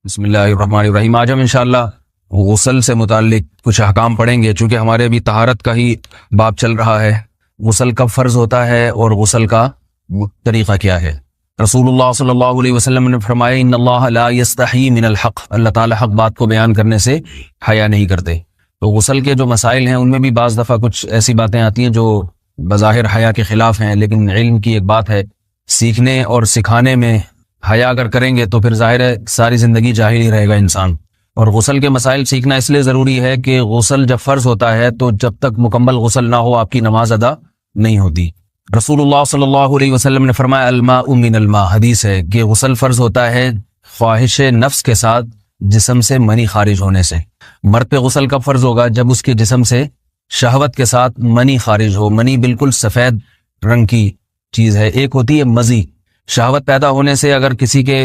بسم اللہ الرحمن الرحیم۔ آج ہم انشاءاللہ غسل سے متعلق کچھ احکام پڑھیں گے، چونکہ ہمارے ابھی طہارت کا ہی باب چل رہا ہے۔ غسل کب فرض ہوتا ہے اور غسل کا طریقہ کیا ہے؟ رسول اللہ صلی اللہ علیہ وسلم نے فرمایا ان اللہ لا یستحی من الحق، اللہ تعالی حق بات کو بیان کرنے سے حیا نہیں کرتے۔ تو غسل کے جو مسائل ہیں ان میں بھی بعض دفعہ کچھ ایسی باتیں آتی ہیں جو بظاہر حیا کے خلاف ہیں، لیکن علم کی ایک بات ہے، سیکھنے اور سکھانے میں حیا اگر کریں گے تو پھر ظاہر ہے ساری زندگی جاہل ہی رہے گا انسان۔ اور غسل کے مسائل سیکھنا اس لیے ضروری ہے کہ غسل جب فرض ہوتا ہے تو جب تک مکمل غسل نہ ہو آپ کی نماز ادا نہیں ہوتی۔ رسول اللہ صلی اللہ علیہ وسلم نے فرمایا الماء من الماء، حدیث ہے کہ غسل فرض ہوتا ہے خواہش نفس کے ساتھ جسم سے منی خارج ہونے سے۔ مرد پہ غسل کب فرض ہوگا؟ جب اس کے جسم سے شہوت کے ساتھ منی خارج ہو۔ منی بالکل سفید رنگ کی چیز ہے، ایک ہوتی ہے مزی۔ شہوت پیدا ہونے سے اگر کسی کے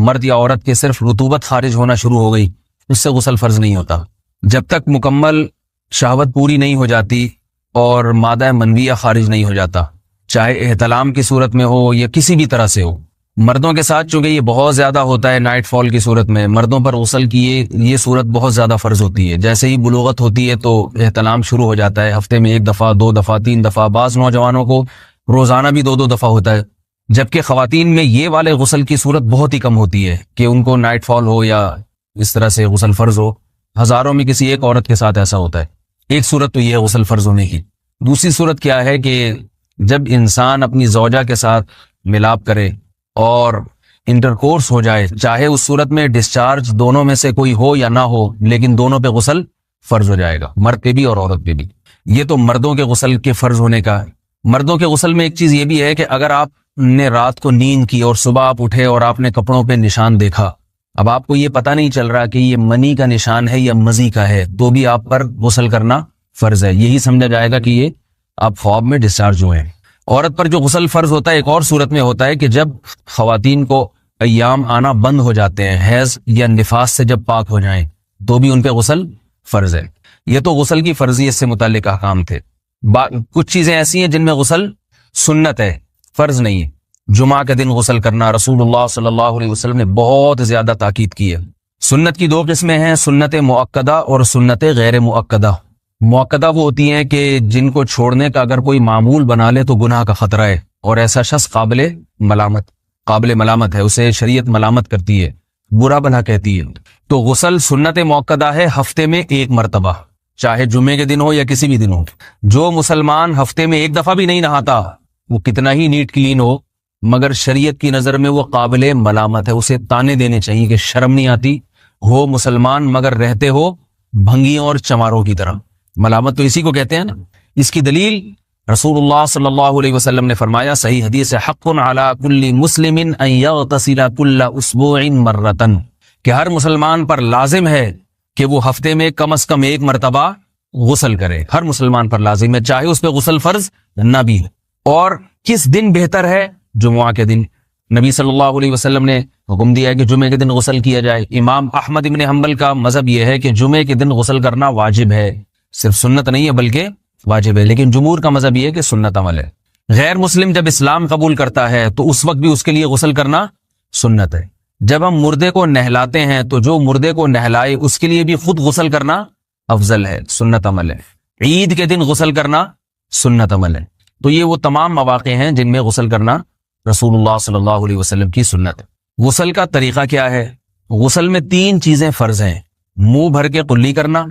مرد یا عورت کے صرف رطوبت خارج ہونا شروع ہو گئی اس سے غسل فرض نہیں ہوتا۔ جب تک مکمل شہوت پوری نہیں ہو جاتی اور مادہ منویہ خارج نہیں ہو جاتا، چاہے احتلام کی صورت میں ہو یا کسی بھی طرح سے ہو۔ مردوں کے ساتھ چونکہ یہ بہت زیادہ ہوتا ہے، نائٹ فال کی صورت میں مردوں پر غسل کی یہ صورت بہت زیادہ فرض ہوتی ہے۔ جیسے ہی بلوغت ہوتی ہے تو احتلام شروع ہو جاتا ہے، ہفتے میں 1 دفعہ 2 دفعہ 3 دفعہ، بعض نوجوانوں کو روزانہ بھی 2 دفعہ ہوتا ہے، جبکہ خواتین میں یہ والے غسل کی صورت بہت ہی کم ہوتی ہے کہ ان کو نائٹ فال ہو یا اس طرح سے غسل فرض ہو۔ ہزاروں میں کسی ایک عورت کے ساتھ ایسا ہوتا ہے۔ ایک صورت تو یہ ہے غسل فرض ہونے کی۔ دوسری صورت کیا ہے کہ جب انسان اپنی زوجہ کے ساتھ ملاپ کرے اور انٹرکورس ہو جائے، چاہے اس صورت میں ڈسچارج دونوں میں سے کوئی ہو یا نہ ہو، لیکن دونوں پہ غسل فرض ہو جائے گا، مرد پہ بھی اور عورت پہ بھی۔ یہ تو مردوں کے غسل کے فرض ہونے کا ہے۔ مردوں کے غسل میں ایک چیز یہ بھی ہے کہ اگر آپ نے رات کو نیند کی اور صبح آپ اٹھے اور آپ نے کپڑوں پہ نشان دیکھا، اب آپ کو یہ پتہ نہیں چل رہا کہ یہ منی کا نشان ہے یا مزی کا ہے، تو بھی آپ پر غسل کرنا فرض ہے۔ یہی سمجھا جائے گا کہ یہ آپ خواب میں ڈسچارج ہوئے ہیں۔ عورت پر جو غسل فرض ہوتا ہے ایک اور صورت میں ہوتا ہے کہ جب خواتین کو ایام آنا بند ہو جاتے ہیں، حیض یا نفاس سے جب پاک ہو جائیں تو بھی ان پہ غسل فرض ہے۔ یہ تو غسل کی فرضیت سے متعلق احکام تھے۔ کچھ چیزیں ایسی ہیں جن میں غسل سنت ہے، فرض نہیں ہے۔ جمعہ کے دن غسل کرنا رسول اللہ صلی اللہ علیہ وسلم نے بہت زیادہ تاکید کی ہے۔ سنت کی 2 قسمیں ہیں، سنت مؤکدہ اور سنت غیر مؤکدہ۔ مؤکدہ وہ ہوتی ہیں کہ جن کو چھوڑنے کا اگر کوئی معمول بنا لے تو گناہ کا خطرہ ہے اور ایسا شخص قابل ملامت ہے، اسے شریعت ملامت کرتی ہے، برا بھلا کہتی ہے۔ تو غسل سنت مؤکدہ ہے، ہفتے میں 1 مرتبہ، چاہے جمعے کے دن ہو یا کسی بھی دن ہو۔ جو مسلمان ہفتے میں 1 دفعہ بھی نہیں نہاتا، وہ کتنا ہی نیٹ کلین ہو، مگر شریعت کی نظر میں وہ قابل ملامت ہے، اسے تانے دینے چاہیے کہ شرم نہیں آتی ہو مسلمان مگر رہتے ہو بھنگیوں اور چماروں کی طرح۔ ملامت تو اسی کو کہتے ہیں نا۔ اس کی دلیل رسول اللہ صلی اللہ علیہ وسلم نے فرمایا، صحیح حدیث ہے، حق علی کل مسلم ان یغتسل کل اسبوع مرۃ، کہ ہر مسلمان پر لازم ہے کہ وہ ہفتے میں کم از کم 1 مرتبہ غسل کرے۔ ہر مسلمان پر لازم ہے، چاہے اس پہ غسل فرض نہ بھی ہو۔ اور کس دن بہتر ہے؟ جمعہ کے دن۔ نبی صلی اللہ علیہ وسلم نے حکم دیا ہے کہ جمعے کے دن غسل کیا جائے۔ امام احمد ابن حنبل کا مذہب یہ ہے کہ جمعے کے دن غسل کرنا واجب ہے، صرف سنت نہیں ہے بلکہ واجب ہے، لیکن جمہور کا مذہب یہ ہے کہ سنت عمل ہے۔ غیر مسلم جب اسلام قبول کرتا ہے تو اس وقت بھی اس کے لیے غسل کرنا سنت ہے۔ جب ہم مردے کو نہلاتے ہیں تو جو مردے کو نہلائے اس کے لیے بھی خود غسل کرنا افضل ہے، سنت عمل ہے۔ عید کے دن غسل کرنا سنت عمل ہے۔ تو یہ وہ تمام مواقع ہیں جن میں غسل کرنا رسول اللہ صلی اللہ علیہ وسلم کی سنت ہے۔ غسل کا طریقہ کیا ہے؟ غسل میں 3 چیزیں فرض ہیں، منہ بھر کے قلی کرنا،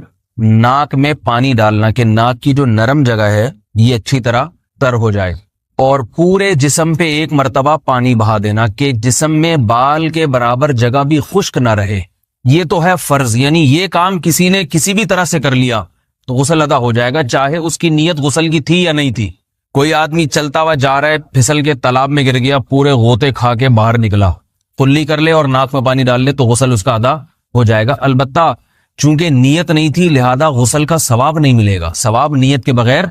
ناک میں پانی ڈالنا کہ ناک کی جو نرم جگہ ہے یہ اچھی طرح تر ہو جائے، اور پورے جسم پہ 1 مرتبہ پانی بہا دینا کہ جسم میں بال کے برابر جگہ بھی خشک نہ رہے۔ یہ تو ہے فرض، یعنی یہ کام کسی نے کسی بھی طرح سے کر لیا تو غسل ادا ہو جائے گا، چاہے اس کی نیت غسل کی تھی یا نہیں تھی۔ کوئی آدمی چلتا ہوا جا رہا ہے، پھسل کے تالاب میں گر گیا، پورے غوطے کھا کے باہر نکلا، قلی کر لے اور ناک میں پانی ڈال لے تو غسل اس کا ادا ہو جائے گا۔ البتہ چونکہ نیت نہیں تھی لہذا غسل کا ثواب نہیں ملے گا، ثواب نیت کے بغیر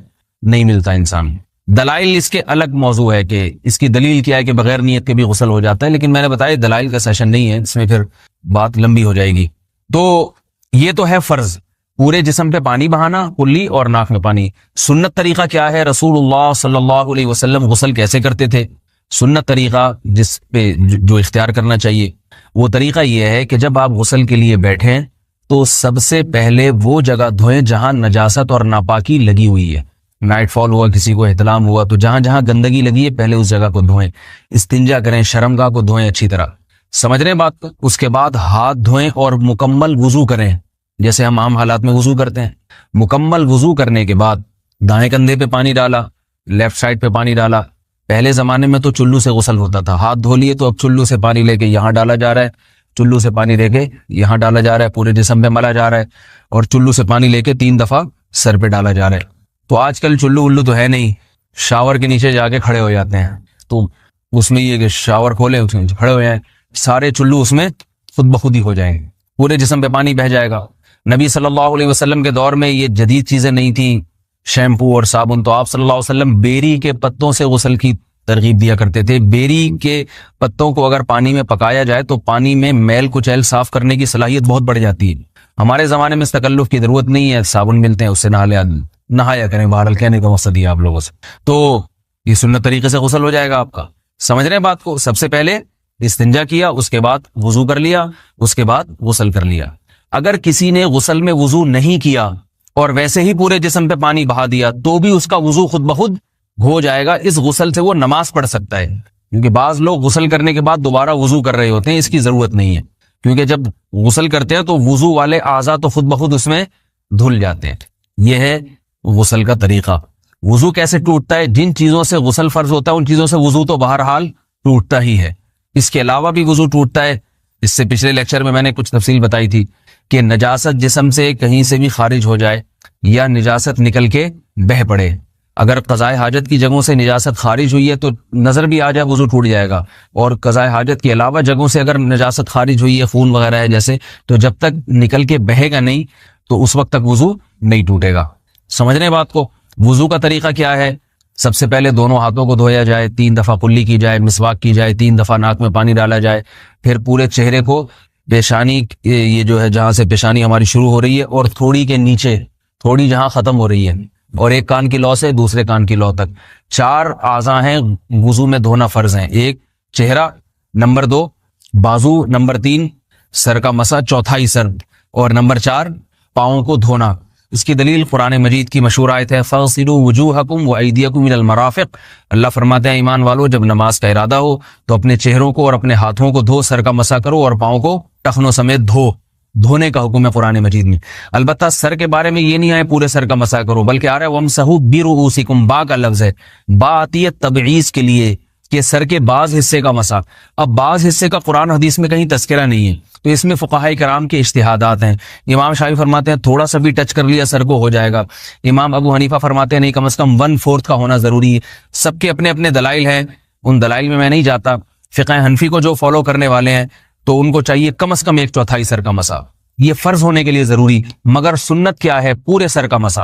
نہیں ملتا انسان۔ دلائل اس کے الگ موضوع ہے کہ اس کی دلیل کیا ہے کہ بغیر نیت کے بھی غسل ہو جاتا ہے، لیکن میں نے بتایا دلائل کا سیشن نہیں ہے، اس میں پھر بات لمبی ہو جائے گی۔ تو یہ تو ہے فرض، پورے جسم پہ پانی بہانا، کلی اور ناک میں پانی۔ سنت طریقہ کیا ہے؟ رسول اللہ صلی اللہ علیہ وسلم غسل کیسے کرتے تھے؟ سنت طریقہ جس پہ جو اختیار کرنا چاہیے وہ طریقہ یہ ہے کہ جب آپ غسل کے لیے بیٹھیں تو سب سے پہلے وہ جگہ دھوئیں جہاں نجاست اور ناپاکی لگی ہوئی ہے. نائٹ فال ہوا, کسی کو احتلام ہوا, تو جہاں جہاں گندگی لگی ہے پہلے اس جگہ کو دھوئیں. استنجا کریں, شرمگاہ کو دھوئیں اچھی طرح. سمجھ رہے ہیں بات کو؟ اس کے بعد ہاتھ دھوئیں اور مکمل وضو کریں جیسے ہم عام حالات میں وضو کرتے ہیں. مکمل وضو کرنے کے بعد دائیں کندھے پہ پانی ڈالا, لیفٹ سائڈ پہ پانی ڈالا. پہلے زمانے میں تو چلو سے غسل ہوتا تھا, ہاتھ دھو لیے تو اب چلو سے پانی لے کے یہاں ڈالا جا رہا ہے, چلو سے پانی لے کے یہاں ڈالا جا رہا ہے, پورے جسم پہ ملا جا رہا ہے, اور چلو سے پانی لے کے 3 دفعہ سر پہ ڈالا جا رہا ہے. تو آج کل چلو الو تو ہے نہیں, شاور کے نیچے جا کے کھڑے ہو جاتے ہیں. تو اس میں یہ کہ شاور کھولے اس میں کھڑے ہو جائیں, سارے چلو اس میں خود بخود ہی ہو جائیں گے, پورے جسم پہ پانی بہہ جائے گا. نبی صلی اللہ علیہ وسلم کے دور میں یہ جدید چیزیں نہیں تھیں, شیمپو اور صابن. تو آپ صلی اللہ علیہ وسلم بیری کے پتوں سے غسل کی ترغیب دیا کرتے تھے. بیری کے پتوں کو اگر پانی میں پکایا جائے تو پانی میں میل کچیل صاف کرنے کی صلاحیت بہت بڑھ جاتی ہے. ہمارے زمانے میں اس تکلف کی ضرورت نہیں ہے, صابن ملتے ہیں اس سے نہایا کریں. بہرحال کہنے کا مقصد یہ آپ لوگوں سے, تو یہ سنت طریقے سے غسل ہو جائے گا آپ کا. سمجھ رہے ہیں بات کو؟ سب سے پہلے استنجا کیا, اس کے بعد وضو کر لیا, اس کے بعد غسل کر لیا. اگر کسی نے غسل میں وضو نہیں کیا اور ویسے ہی پورے جسم پہ پانی بہا دیا تو بھی اس کا وضو خود بخود ہو جائے گا. اس غسل سے وہ نماز پڑھ سکتا ہے, کیونکہ بعض لوگ غسل کرنے کے بعد دوبارہ وضو کر رہے ہوتے ہیں. اس کی ضرورت نہیں ہے, کیونکہ جب غسل کرتے ہیں تو وضو والے اعضاء تو خود بخود اس میں دھل جاتے ہیں. یہ ہے غسل کا طریقہ. وضو کیسے ٹوٹتا ہے؟ جن چیزوں سے غسل فرض ہوتا ہے ان چیزوں سے وضو تو بہرحال ٹوٹتا ہی ہے. اس کے علاوہ بھی وضو ٹوٹتا ہے. اس سے پچھلے لیکچر میں نے کچھ تفصیل بتائی تھی کہ نجاست جسم سے کہیں سے بھی خارج ہو جائے یا نجاست نکل کے بہہ پڑے. اگر قضاء حاجت کی جگہوں سے نجاست خارج ہوئی ہے تو نظر بھی آ جائے وضو ٹوٹ جائے گا, اور قضاء حاجت کے علاوہ جگہوں سے اگر نجاست خارج ہوئی ہے, خون وغیرہ ہے جیسے, تو جب تک نکل کے بہے گا نہیں تو اس وقت تک وضو نہیں ٹوٹے گا. سمجھ رہے ہیں بات کو؟ وضو کا طریقہ کیا ہے؟ سب سے پہلے دونوں ہاتھوں کو دھویا جائے, 3 دفعہ کلی کی جائے, مسواک کی جائے, 3 دفعہ ناک میں پانی ڈالا جائے, پھر پورے چہرے کو پیشانی, یہ جو ہے جہاں سے پیشانی ہماری شروع ہو رہی ہے اور تھوڑی کے نیچے تھوڑی جہاں ختم ہو رہی ہے, اور ایک کان کی لو سے دوسرے کان کی لو تک 4 اعضاء ہیں وضو میں دھونا فرض ہیں. 1 چہرہ, نمبر 2 بازو, نمبر 3 سر کا مسا, چوتھا ہی سر, اور نمبر 4 پاؤں کو دھونا. اس کی دلیل قرآن مجید کی مشہور آیت ہے فَاغْسِلُوا وُجُوهَكُمْ وَأَيْدِيَكُمْ إِلَى الْمَرَافِقِ. اللہ فرماتے ہیں ایمان والو, جب نماز کا ارادہ ہو تو اپنے چہروں کو اور اپنے ہاتھوں کو دھو, سر کا مسا کرو اور پاؤں کو ٹخنوں سمیت دھو. دھونے کا حکم ہے قرآن مجید میں. البتہ سر کے بارے میں یہ نہیں آئے پورے سر کا مسا کرو, بلکہ آ رہا ہے وَامْسَحُوا بِرُؤُوسِكُمْ. با کا لفظ ہے, با آتی ہے تبعیض کے لیے کہ سر کے بعض حصے کا مسا. اب بعض حصے کا قرآن حدیث میں کہیں تذکرہ نہیں ہے, تو اس میں فقہاء کرام کے اجتہادات ہیں. امام شافعی فرماتے ہیں تھوڑا سا بھی ٹچ کر لیا سر کو ہو جائے گا. امام ابو حنیفہ فرماتے ہیں نہیں, کم از کم 1/4 کا ہونا ضروری ہے. سب کے اپنے اپنے دلائل ہیں, ان دلائل میں نہیں جاتا. فقہ حنفی کو جو فالو کرنے والے ہیں تو ان کو چاہیے کم از کم 1/4 سر کا مسا, یہ فرض ہونے کے لیے ضروری. مگر سنت کیا ہے؟ پورے سر کا مسا.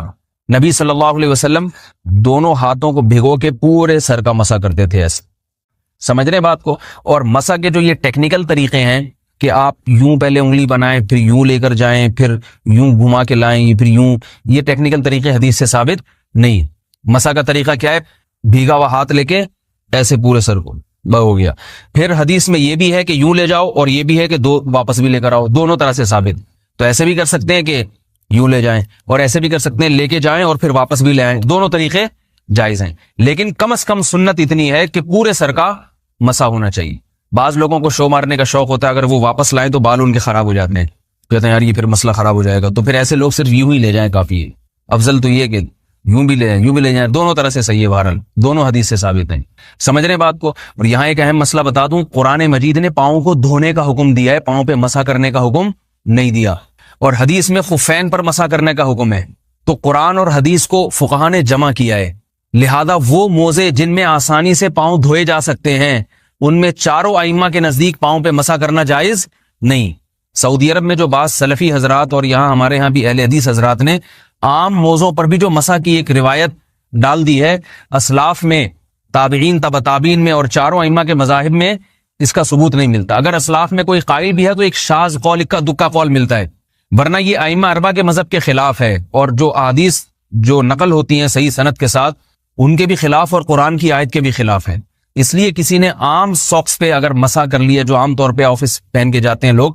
نبی صلی اللہ علیہ وسلم دونوں ہاتھوں کو بھگو کے پورے سر کا مسا کرتے تھے ایسے. سمجھ رہے بات کو؟ اور مسا کے جو یہ ٹیکنیکل طریقے ہیں کہ آپ یوں پہلے انگلی بنائیں, پھر یوں لے کر جائیں, پھر یوں گھما کے لائیں, پھر یوں, یہ ٹیکنیکل طریقے حدیث سے ثابت نہیں. مسا کا طریقہ کیا ہے؟ بھیگا ہوا ہاتھ لے کے ایسے پورے سر کو ہو گیا. پھر حدیث میں یہ بھی ہے کہ یوں لے جاؤ اور یہ بھی ہے کہ 2 واپس بھی لے کر آؤ, دونوں طرح سے ثابت. تو ایسے بھی کر سکتے ہیں کہ یوں لے جائیں, اور ایسے بھی کر سکتے ہیں لے کے جائیں اور پھر واپس بھی لے آئیں, دونوں طریقے جائز ہیں. لیکن کم از کم سنت اتنی ہے کہ پورے سر کا مسا ہونا چاہیے. بعض لوگوں کو شو مارنے کا شوق ہوتا ہے, اگر وہ واپس لائیں تو بال ان کے خراب ہو جاتے ہیں, کہتے ہیں یار یہ پھر مسئلہ خراب ہو جائے گا, تو پھر ایسے لوگ صرف یوں ہی لے جائیں کافی ہے. افضل تو یہ کہ یوں بھی لے جائیں یوں بھی لے جائیں, دونوں طرح سے صحیح ہے. بہرحال دونوں حدیث سے ثابت ہیں. سمجھ رہے ہیں بات کو؟ اور یہاں ایک اہم مسئلہ بتا دوں, قرآن مجید نے پاؤں کو دھونے کا حکم دیا ہے, پاؤں پہ مسا کرنے کا حکم نہیں دیا. اور حدیث میں خفین پر مسا کرنے کا حکم ہے. تو قرآن اور حدیث کو فقہا نے جمع کیا ہے, لہذا وہ موزے جن میں آسانی سے پاؤں دھوئے جا سکتے ہیں ان میں چاروں ائمہ کے نزدیک پاؤں پہ مسا کرنا جائز نہیں. سعودی عرب میں جو بعض سلفی حضرات اور یہاں ہمارے ہاں بھی اہل حدیث حضرات نے عام موضوع پر بھی جو مسا کی ایک روایت ڈال دی ہے, اسلاف میں, تابعین, تبع تابعین میں اور چاروں ائمہ کے مذاہب میں اس کا ثبوت نہیں ملتا. اگر اسلاف میں کوئی قائل بھی ہے تو ایک شاذ قول, اکا دکا قول ملتا ہے, ورنہ یہ ائمہ اربعہ کے مذہب کے خلاف ہے. اور جو احادیث جو نقل ہوتی ہیں صحیح سند کے ساتھ ان کے بھی خلاف اور قرآن کی آیت کے بھی خلاف ہے. اس لیے کسی نے عام ساکس پہ اگر مسا کر لیا، جو عام طور پہ آفس پہن کے جاتے ہیں لوگ،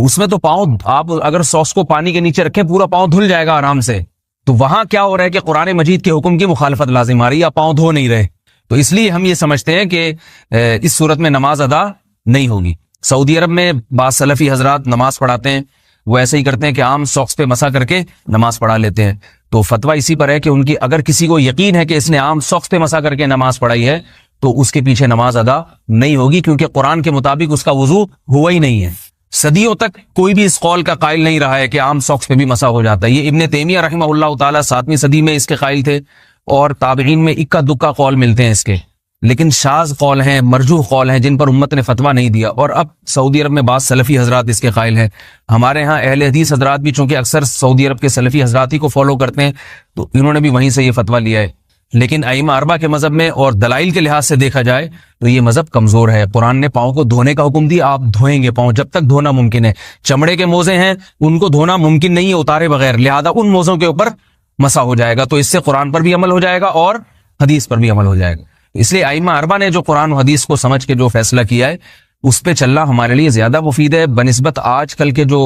اس میں تو پاؤں، آپ اگر ساکس کو پانی کے نیچے رکھیں پورا پاؤں دھل جائے گا آرام سے. تو وہاں کیا ہو رہا ہے کہ قرآن مجید کے حکم کی مخالفت لازم آ رہی ہے، آپ پاؤں دھو نہیں رہے. تو اس لیے ہم یہ سمجھتے ہیں کہ اس صورت میں نماز ادا نہیں ہوگی. سعودی عرب میں بعض سلفی حضرات نماز پڑھاتے ہیں، وہ ایسے ہی کرتے ہیں کہ عام ساکس پہ مسا کر کے نماز پڑھا لیتے ہیں. تو فتویٰ اسی پر ہے کہ ان کی اگر کسی کو یقین ہے کہ اس نے عام ساکس پہ مسا کر کے نماز پڑھائی ہے تو اس کے پیچھے نماز ادا نہیں ہوگی، کیونکہ قرآن کے مطابق اس کا وضو ہوا ہی نہیں ہے. صدیوں تک کوئی بھی اس قول کا قائل نہیں رہا ہے کہ عام ساکس پہ بھی مسا ہو جاتا ہے. یہ ابن تیمیہ رحمہ اللہ تعالیٰ 7ویں صدی میں اس کے قائل تھے، اور تابعین میں اکا دکا قول ملتے ہیں اس کے، لیکن شاذ قول ہیں، مرجوح قول ہیں جن پر امت نے فتویٰ نہیں دیا. اور اب سعودی عرب میں بعض سلفی حضرات اس کے قائل ہیں. ہمارے ہاں اہل حدیث حضرات بھی چونکہ اکثر سعودی عرب کے سلفی حضرات ہی کو فالو کرتے ہیں، تو انہوں نے بھی وہیں سے یہ فتویٰ لیا ہے. لیکن ائمہ اربعہ کے مذہب میں اور دلائل کے لحاظ سے دیکھا جائے تو یہ مذہب کمزور ہے. قرآن نے پاؤں کو دھونے کا حکم دیا، آپ دھوئیں گے پاؤں جب تک دھونا ممکن ہے. چمڑے کے موزے ہیں ان کو دھونا ممکن نہیں ہے اتارے بغیر، لہذا ان موزوں کے اوپر مسا ہو جائے گا. تو اس سے قرآن پر بھی عمل ہو جائے گا اور حدیث پر بھی عمل ہو جائے گا. اس لیے ائمہ اربعہ نے جو قرآن و حدیث کو سمجھ کے جو فیصلہ کیا ہے اس پہ چلنا ہمارے لیے زیادہ مفید ہے بنسبت آج کل کے جو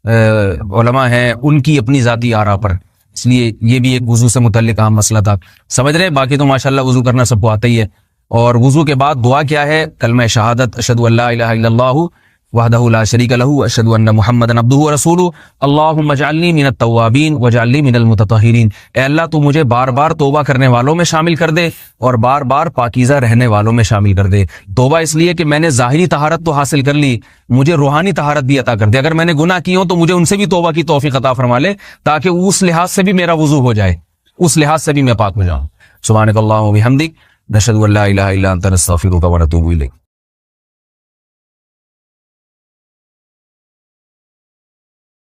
علماء ہیں ان کی اپنی ذاتی آراء پر. اس لیے یہ بھی ایک وضو سے متعلق اہم مسئلہ تھا. سمجھ رہے ہیں؟ باقی تو ماشاءاللہ وضو کرنا سب کو آتا ہی ہے. اور وضو کے بعد دعا کیا ہے؟ کلمہ شہادت، اشہد ان لا الہ الا اللہ وحدہ لا شریک لہ اشہد ان محمدا عبدہ ورسولہ اللہم اجعلنی من التوابین واجعلنی من المتطہرین. اے اللہ تو مجھے بار بار توبہ کرنے والوں میں شامل کر دے اور بار بار پاکیزہ رہنے والوں میں شامل کر دے. توبہ اس لیے کہ میں نے ظاہری طہارت تو حاصل کر لی، مجھے روحانی طہارت بھی عطا کر دے. اگر میں نے گناہ کی ہوں تو مجھے ان سے بھی توبہ کی توفیق عطا فرما لے، تاکہ اس لحاظ سے بھی میرا وضو ہو جائے، اس لحاظ سے بھی میں پاک ہو جاؤں. سبحانک اللہم و بحمدک، نشہد ان لا الہ الا انت، نستغفرک و نتوب الیک.